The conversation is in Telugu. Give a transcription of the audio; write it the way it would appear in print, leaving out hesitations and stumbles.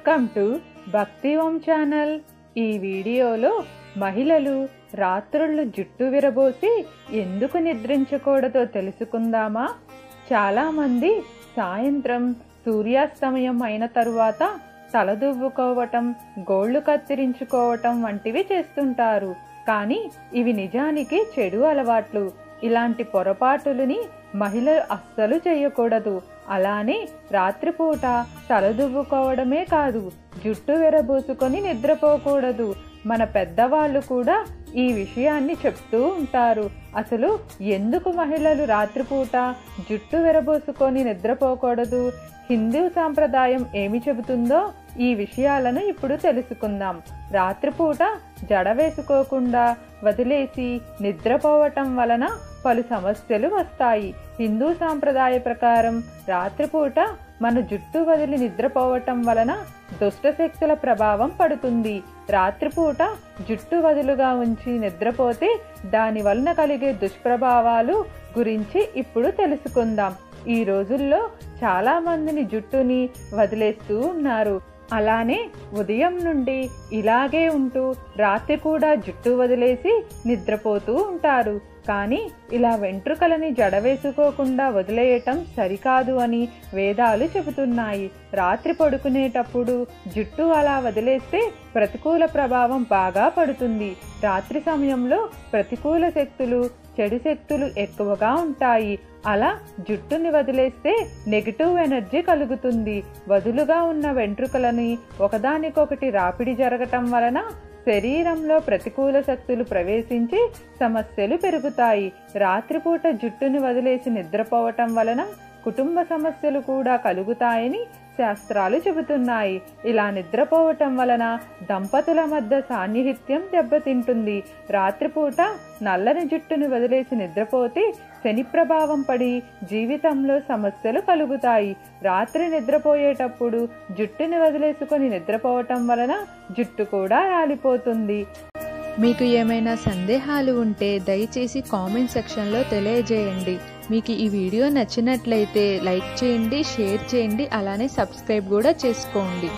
వెల్కమ్ టు భక్తి ఓం ఛానల్. ఈ వీడియోలో మహిళలు రాత్రుళ్ళు జుట్టు విరబోసి ఎందుకు నిద్రించకూడదో తెలుసుకుందామా? చాలామంది సాయంత్రం సూర్యాస్తమయం అయిన తరువాత తలదువ్వుకోవటం, గోళ్లు కత్తిరించుకోవటం వంటివి చేస్తుంటారు. కానీ ఇవి నిజానికి చెడు అలవాట్లు. ఇలాంటి పొరపాటులని మహిళలు అస్సలు చేయకూడదు. అలానే రాత్రిపూట తలదువ్వుకోవడమే కాదు, జుట్టు విరబోసుకొని నిద్రపోకూడదు. మన పెద్దవాళ్ళు కూడా ఈ విషయాన్ని చెప్తూ ఉంటారు. అసలు ఎందుకు మహిళలు రాత్రిపూట జుట్టు విరబోసుకొని నిద్రపోకూడదు, హిందూ సాంప్రదాయం ఏమి చెబుతుందో ఈ విషయాలను ఇప్పుడు తెలుసుకుందాం. రాత్రిపూట జడ వేసుకోకుండా వదిలేసి నిద్రపోవటం వలన పలు సమస్యలు వస్తాయి. హిందూ సాంప్రదాయ ప్రకారం రాత్రిపూట మన జుట్టు వదిలి నిద్రపోవటం వలన దుష్ట శక్తుల ప్రభావం పడుతుంది. రాత్రిపూట జుట్టు వదులుగా ఉంచి నిద్రపోతే దాని వలన కలిగే దుష్ప్రభావాలు గురించి ఇప్పుడు తెలుసుకుందాం. ఈ రోజుల్లో చాలా మందిని జుట్టుని వదిలేస్తూ ఉన్నారు. అలానే ఉదయం నుండి ఇలాగే ఉంటూ రాత్రి కూడా జుట్టు వదిలేసి నిద్రపోతూ ఉంటారు. కానీ ఇలా వెంట్రుకలని జడ వేసుకోకుండా వదిలేయటం సరికాదు అని వేదాలు చెబుతున్నాయి. రాత్రి పడుకునేటప్పుడు జుట్టు అలా వదిలేస్తే ప్రతికూల ప్రభావం బాగా పడుతుంది. రాత్రి సమయంలో ప్రతికూల శక్తులు, చెడు శక్తులు ఎక్కువగా ఉంటాయి. అలా జుట్టుని వదిలేస్తే నెగిటివ్ ఎనర్జీ కలుగుతుంది. వదులుగా ఉన్న వెంట్రుకలని ఒకదానికొకటి రాపిడి జరగటం వలన శరీరంలో ప్రతికూల శక్తులు ప్రవేశించి సమస్యలు పెరుగుతాయి. రాత్రిపూట జుట్టుని వదిలేసి నిద్రపోవటం వలన కుటుంబ సమస్యలు కూడా కలుగుతాయని శాస్త్రాలు చెబుతున్నాయి. ఇలా నిద్రపోవటం వలన దంపతుల మధ్య సాన్నిహిత్యం దెబ్బతింటుంది. రాత్రిపూట నల్లని జుట్టుని వదిలేసి నిద్రపోతే శని ప్రభావం పడి జీవితంలో సమస్యలు కలుగుతాయి. రాత్రి నిద్రపోయేటప్పుడు జుట్టుని వదిలేసుకొని నిద్రపోవటం వలన జుట్టు కూడా రాలిపోతుంది. మీకు ఏమైనా సందేహాలు ఉంటే దయచేసి కామెంట్ సెక్షన్లో తెలియజేయండి. మీకు ఈ వీడియో నచ్చినట్లయితే లైక్ చేయండి, షేర్ చేయండి, అలానే సబ్స్క్రైబ్ కూడా చేసుకోండి.